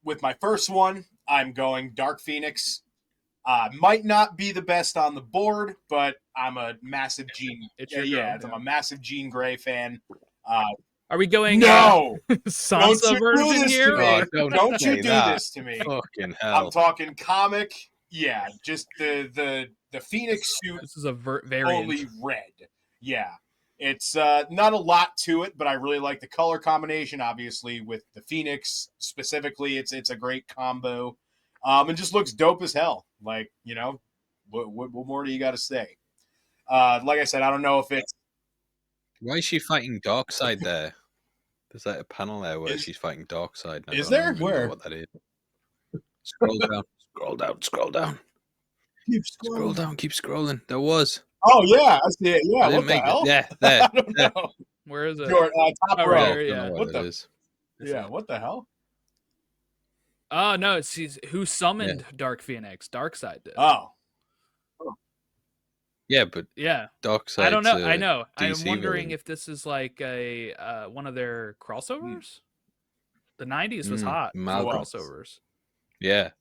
With my first one, I'm going Dark Phoenix. Might not be the best on the board, but I'm a massive Jean. I'm a massive Jean Grey fan. Are we going no Sansa version here? Don't you do this to me. Fucking hell. I'm talking comic. Yeah, just the Phoenix suit. This is a variant. Only red. Yeah. It's not a lot to it, but I really like the color combination, obviously, with the Phoenix specifically. It's a great combo. And just looks dope as hell. Like, you know, what more do you got to say? Like I said, I don't know if it's... Why is she fighting Darkseid there? There's like a panel there where she's fighting Darkseid. Is there? Where? What that is. Scroll down. Scroll down. Scroll down. Scroll down. Keep scrolling. There was. Oh, yeah. I see it. Yeah, what the hell? Yeah, there. I don't know. Where is it? Top row. Right, yeah. What the? Is. Yeah, what the hell? Oh, no, it's who summoned Dark Phoenix. Darkseid did. Oh. Yeah, but Darkseid. I don't know. I know. DC I'm wondering villain. if this is like a one of their crossovers. The 90s was hot for crossovers. Yeah.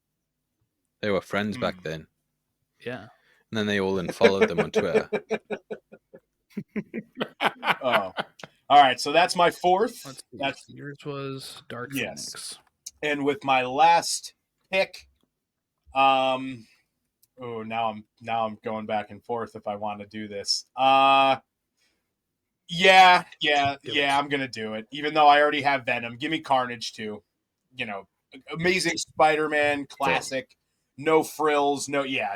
They were friends back then. Yeah. And then they all unfollowed them on Twitter. Oh. All right, so that's my fourth. Yours was Dark Phoenix. And with my last pick, now I'm going back and forth if I want to do this. I'm gonna do it. Even though I already have Venom, give me Carnage too. You know, amazing Spider-Man, classic, no frills,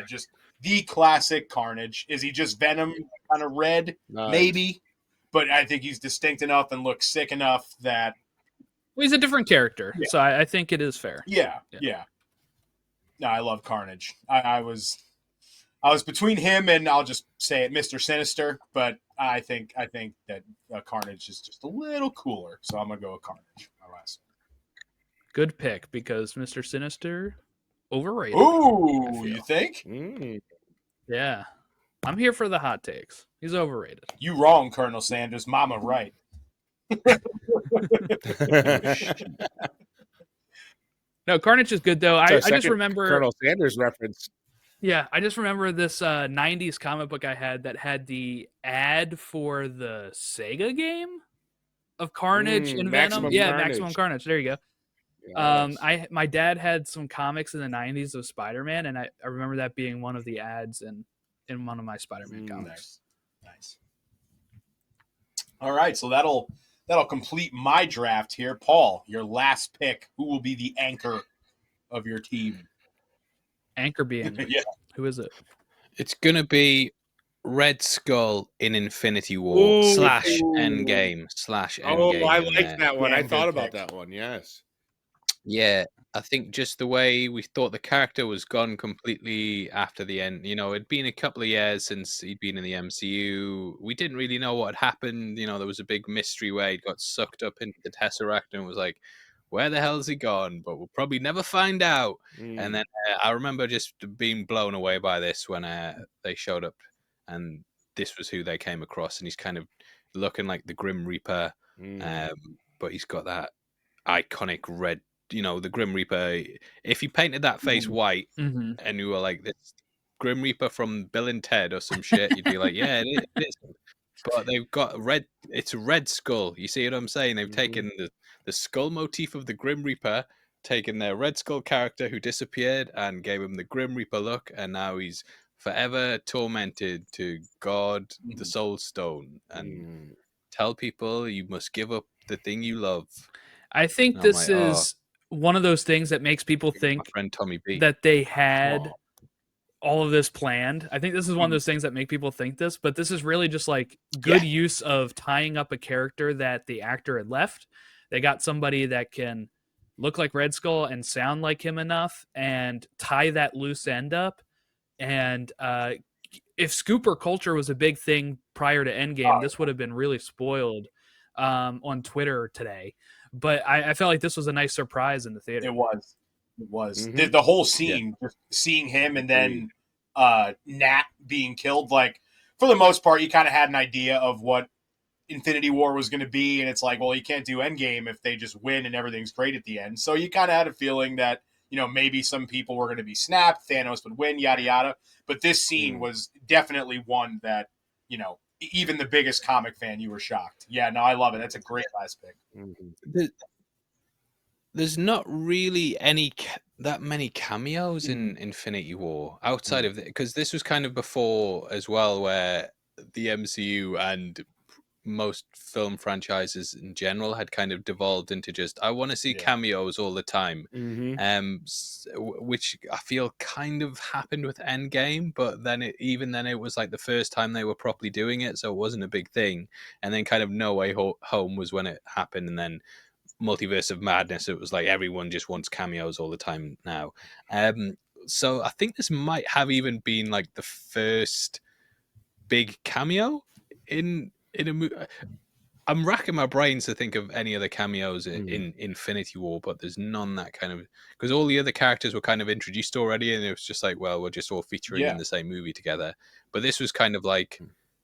just the classic Carnage. Is he just Venom, kind of red? Nice. Maybe, but I think he's distinct enough and looks sick enough that. Well, he's a different character, so I think it is fair. Yeah. No, I love Carnage. I was between him and I'll just say it, Mr. Sinister, but I think that Carnage is just a little cooler, so I'm gonna go with Carnage. My last one. Good pick, because Mr. Sinister overrated. Ooh, you think? Yeah, I'm here for the hot takes. He's overrated. You wrong, Colonel Sanders. Mama right. No, Carnage is good though. I just remember Colonel Sanders reference. Yeah, I just remember this 90s comic book I had that had the ad for the Sega game of Carnage and Venom. Maximum Carnage. There you go. Yeah, my dad had some comics in the 90s of Spider-Man, and I remember that being one of the ads in one of my Spider-Man comics. Nice. All right, so that'll complete my draft here. Paul, your last pick. Who will be the anchor of your team? Anchor being who is it? It's gonna be Red Skull in Infinity War / Endgame / Endgame. Oh, I like that one. I thought about that one. Yes. Yeah, I think just the way we thought the character was gone completely after the end. You know, it'd been a couple of years since he'd been in the MCU. We didn't really know what had happened. You know, there was a big mystery where he got sucked up into the Tesseract and was like, where the hell is he gone? But we'll probably never find out. And then I remember just being blown away by this when they showed up, and this was who they came across. And he's kind of looking like the Grim Reaper, but he's got that iconic red. You know, the Grim Reaper. If you painted that face white and you were like this Grim Reaper from Bill and Ted or some shit, you'd be like, yeah, it is. but they've got red. It's Red Skull. You see what I'm saying? They've taken the skull motif of the Grim Reaper, taken their Red Skull character who disappeared, and gave him the Grim Reaper look, and now he's forever tormented to guard the Soul Stone and tell people you must give up the thing you love. I think And I'm this like, is one of those things that makes people my think friend Tommy B. that they had all of this planned. I think this is one of those things that make people think this, but this is really just like good use of tying up a character that the actor had left. They got somebody that can look like Red Skull and sound like him enough and tie that loose end up. And if scooper culture was a big thing prior to Endgame, this would have been really spoiled on Twitter today. But I felt like this was a nice surprise in the theater. It was. The whole scene, just seeing him and then Nat being killed, like, for the most part, you kind of had an idea of what Infinity War was going to be, and it's like, well, you can't do Endgame if they just win and everything's great at the end. So you kind of had a feeling that, you know, maybe some people were going to be snapped, Thanos would win, yada, yada. But this scene was definitely one that, you know, even the biggest comic fan, you were shocked. Yeah, no, I love it. That's a great last pick. There's not really that many cameos in Infinity War outside of it, because this was kind of before as well, where the MCU and most film franchises in general had kind of devolved into just, I want to see cameos all the time, which I feel kind of happened with Endgame, but then it was like the first time they were properly doing it, so it wasn't a big thing. And then kind of No Way Home was when it happened, and then Multiverse of Madness, it was like everyone just wants cameos all the time now. So I think this might have even been like the first big cameo in a movie. I'm racking my brains to think of any other cameos in Infinity War, but there's none that kind of, because all the other characters were kind of introduced already, and it was just like, well, we're just all featuring in the same movie together. But this was kind of like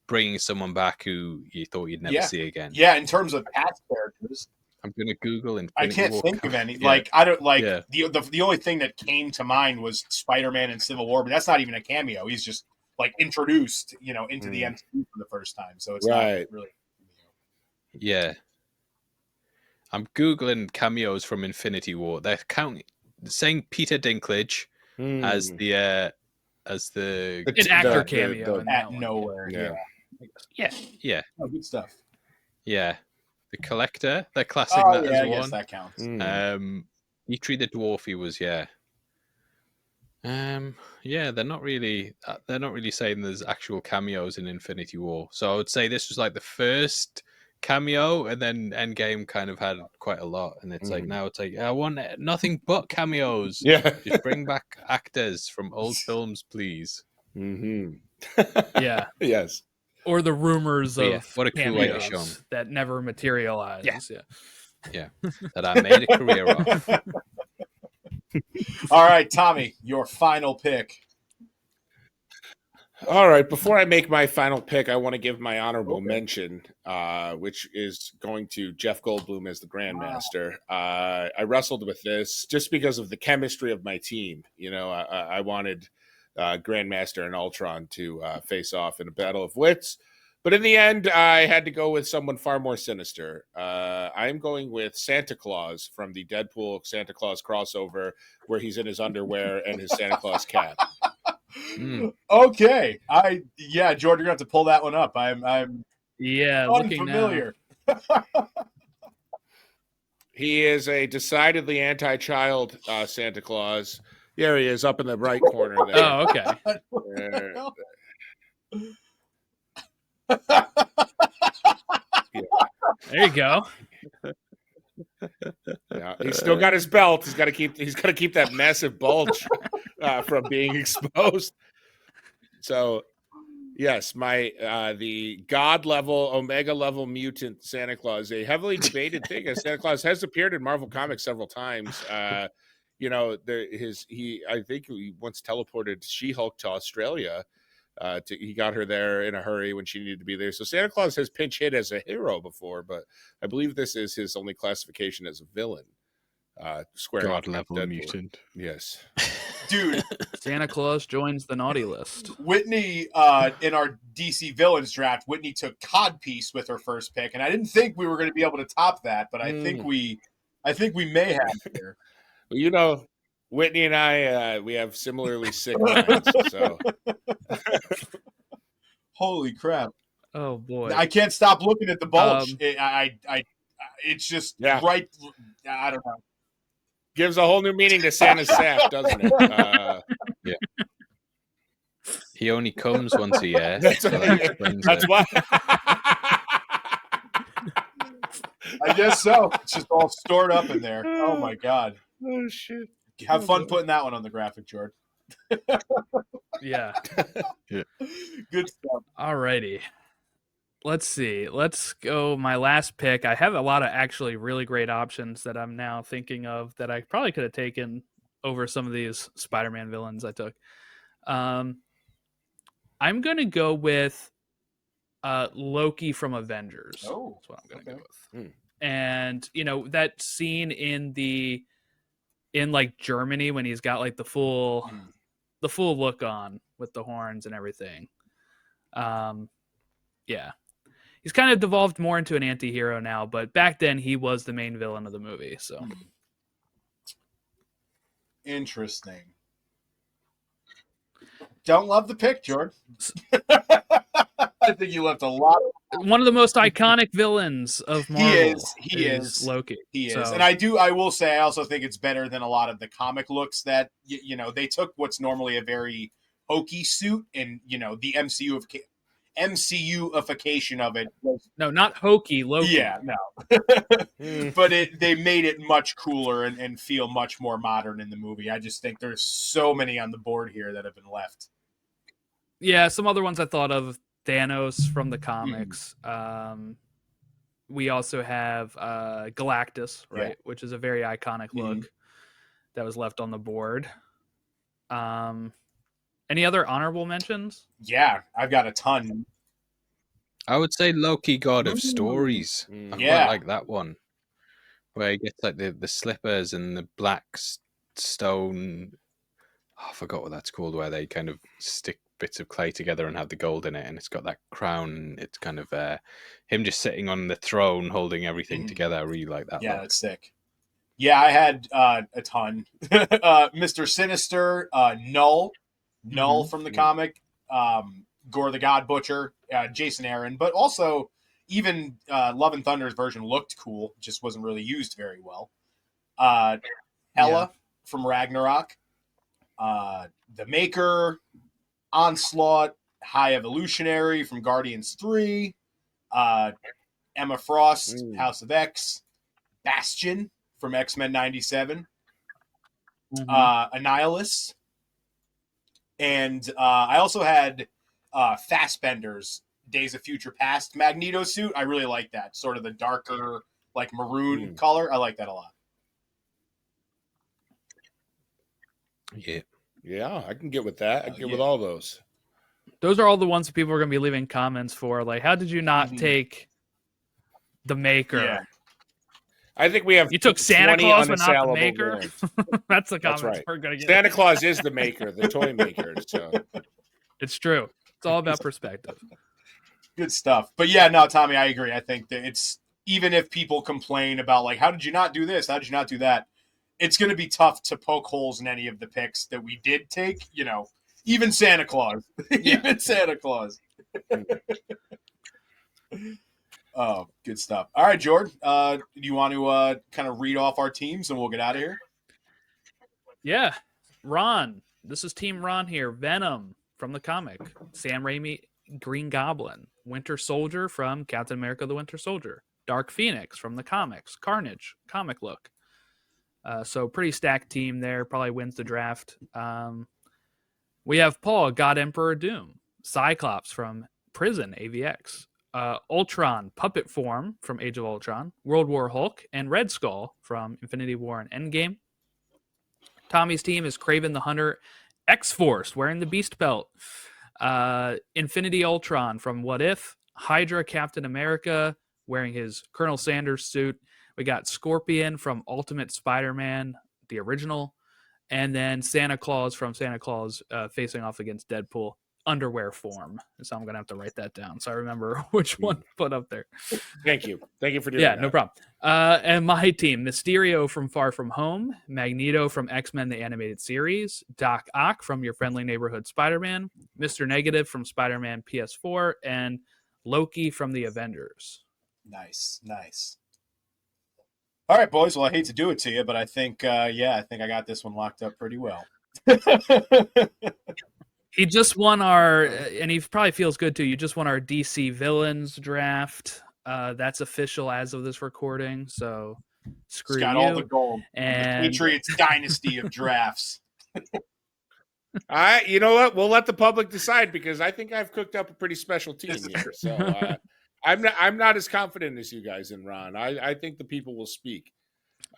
bringing someone back who you thought you'd never see again. Yeah, in terms of past characters, I'm gonna Google Infinity I can't War think of any. Like, I don't like the only thing that came to mind was Spider-Man in Civil War, but that's not even a cameo. He's just like introduced, you know, into the MCU for the first time, so it's not really. Yeah, I'm googling cameos from Infinity War. They're saying Peter Dinklage as the an actor cameo at nowhere. Yeah. Oh, good stuff. Yeah. The Collector, they're classing that as I one. guess that counts. Eitri the Dwarf, he was, they're not really saying there's actual cameos in Infinity War. So I would say this was like the first cameo, and then Endgame kind of had quite a lot, and it's like now it's like, I want nothing but cameos. Just bring back actors from old films, please. Yes. Or the rumors of what a cool way to show 'em. that never materialize. Yeah. That I made a career off. All right, Tommy, your final pick. All right, before I make my final pick, I want to give my honorable mention, which is going to Jeff Goldblum as the Grandmaster. I wrestled with this just because of the chemistry of my team. You know, I wanted Grandmaster and Ultron to face off in a battle of wits. But in the end, I had to go with someone far more sinister. I'm going with Santa Claus from the Deadpool Santa Claus crossover, where he's in his underwear and his Santa Claus cap. Okay, Jordan, you're gonna have to pull that one up. I'm unfamiliar. He is a decidedly anti-child Santa Claus. There he is, up in the right corner there. Oh, okay. There you go. Yeah, he's still got his belt. He's got to keep that massive bulge from being exposed. So, yes, my the God level, Omega level mutant Santa Claus, a heavily debated thing. As Santa Claus has appeared in Marvel Comics several times. You know, I think he once teleported She-Hulk to Australia. He got her there in a hurry when she needed to be there. So Santa Claus has pinch hit as a hero before, but I believe this is his only classification as a villain. Square God level mutant. Yes. Dude, Santa Claus joins the naughty list. Whitney, in our DC Villains draft, Whitney took Codpiece with her first pick, and I didn't think we were going to be able to top that, but I think we may have here. Well, you know, Whitney and I, we have similarly sick minds. So, holy crap! Oh boy, I can't stop looking at the bulge. It's just right. I don't know. Gives a whole new meaning to Santa's sap, doesn't it? Yeah. He only comes once a year. That's why. I guess so. It's just all stored up in there. Oh my god. Oh shit. Have fun putting that one on the graphic, George. Yeah. Good stuff. Alrighty. Let's see. Let's go. My last pick. I have a lot of actually really great options that I'm now thinking of that I probably could have taken over some of these Spider-Man villains I took. I'm gonna go with Loki from Avengers. Oh, that's what I'm gonna go with. Hmm. And that scene in like Germany when he's got like the full look on with the horns and everything. Yeah. He's kind of devolved more into an anti-hero now, but back then he was the main villain of the movie. So interesting. Don't love the pick, Jordan. I think you left a lot. One of the most iconic villains of Marvel. He is Loki. He is, so. And I will say, I also think it's better than a lot of the comic looks that they took what's normally a very hokey suit, and the MCU-ification of it. No, not hokey, Loki. Yeah, no. But they made it much cooler and feel much more modern in the movie. I just think there's so many on the board here that have been left. Yeah, some other ones I thought of. Thanos from the comics. We also have Galactus, right? Yeah. Which is a very iconic look that was left on the board. Any other honorable mentions? Yeah, I've got a ton. I would say Loki, God of Stories. I quite like that one. Where he gets like the slippers and the black stone. Oh, I forgot what that's called, where they kind of stick bits of clay together and have the gold in it, and it's got that crown. It's kind of him just sitting on the throne holding everything together. I really like that. Yeah, look. That's sick. Yeah, I had a ton. Mr. Sinister, Null from the comic, Gore the God Butcher, Jason Aaron, but also even Love and Thunder's version looked cool, just wasn't really used very well. Hela from Ragnarok, the Maker, Onslaught, High Evolutionary from Guardians 3, Emma Frost, House of X, Bastion from X-Men 97, Annihilus, and I also had Fassbender's Days of Future Past Magneto suit. I really like that, sort of the darker, like maroon color. I like that a lot. Yeah, I can get with that. I can get with all those. Those are all the ones that people are going to be leaving comments for. Like, how did you not take the Maker? Yeah. I think we have. You took Santa Claus, but not the Maker. That's the comments right. we're going to get. Santa Claus is the Maker, the toy maker. So it's true. It's all about perspective. Good stuff. But yeah, no, Tommy, I agree. I think that it's, even if people complain about like, how did you not do this? How did you not do that? It's going to be tough to poke holes in any of the picks that we did take. Even Santa Claus. Even Santa Claus. Oh, good stuff. All right, Jordan. Do you want to kind of read off our teams and we'll get out of here? Yeah. Ron. This is Team Ron here. Venom from the comic. Sam Raimi, Green Goblin. Winter Soldier from Captain America the Winter Soldier. Dark Phoenix from the comics. Carnage, comic look. So pretty stacked team there. Probably wins the draft. We have Paul, God Emperor Doom. Cyclops from Prison, AVX. Ultron, puppet form from Age of Ultron. World War Hulk. And Red Skull from Infinity War and Endgame. Tommy's team is Kraven the Hunter, X-Force, wearing the Beast Belt. Infinity Ultron from What If. Hydra Captain America, wearing his Colonel Sanders suit. We got Scorpion from Ultimate Spider-Man, the original. and then Santa Claus from Santa Claus facing off against Deadpool, underwear form. So I'm gonna have to write that down so I remember which one to put up there. Thank you for doing Yeah, that. no problem. And my team: Mysterio from Far From Home, Magneto from X-Men the Animated Series, Doc Ock from Your Friendly Neighborhood Spider-Man, Mr. Negative from Spider-Man PS4, and Loki from the Avengers. Nice. All right, boys. Well, I hate to do it to you, but I think, I got this one locked up pretty well. He just won our, and he probably feels good too. You just won our DC villains draft. That's official as of this recording. So screw It's got you. all the gold. And The Patriots dynasty of drafts. You know what? We'll let the public decide because I think I've cooked up a pretty special team here. So I'm not as confident as you guys in Ron. I think the people will speak.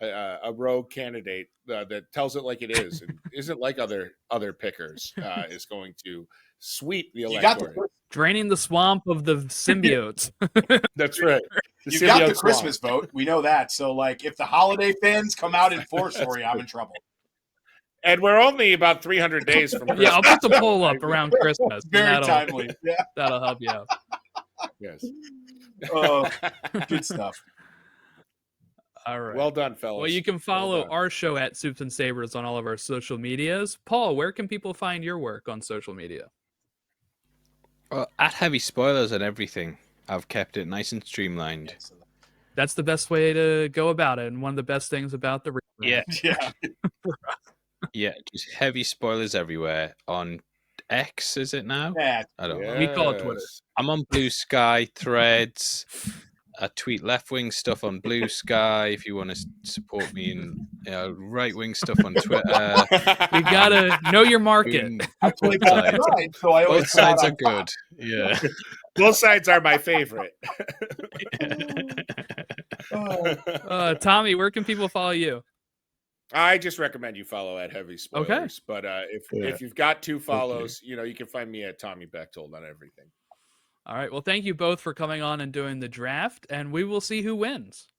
A rogue candidate that tells it like it is and isn't like other pickers is going to sweep the electorate. Draining the swamp of the symbiotes. That's right. You got the Christmas vote. We know that. So, like, if the holiday fans come out in force for you, I'm in trouble. And we're only about 300 days from Christmas. Yeah, I'll put the poll up around Christmas. Very timely. Yeah. That'll help you out. Yes. Oh, good stuff. All right. Well done, fellas. Well, you can follow our show at Soups and Sabers on all of our social medias. Paul, where can people find your work on social media? Well, at Heavy Spoilers and everything. I've kept it nice and streamlined. That's the best way to go about it, and one of the best things about the Yeah. Yeah. Just Heavy Spoilers everywhere. On X, is it now? Yeah. I don't know. We call it Twitter. I'm on Blue Sky, Threads. I tweet left-wing stuff on Blue Sky if you want to support me, and right-wing stuff on Twitter. You gotta know your market. I play both sides, so I always Both sides are good. Yeah. Both sides are my favorite. Tommy, where can people follow you? I just recommend you follow at Heavy Spoilers. Okay. But if you've got 2 follows, you can find me at Tommy Bechtold on everything. All right. Well, thank you both for coming on and doing the draft, and we will see who wins.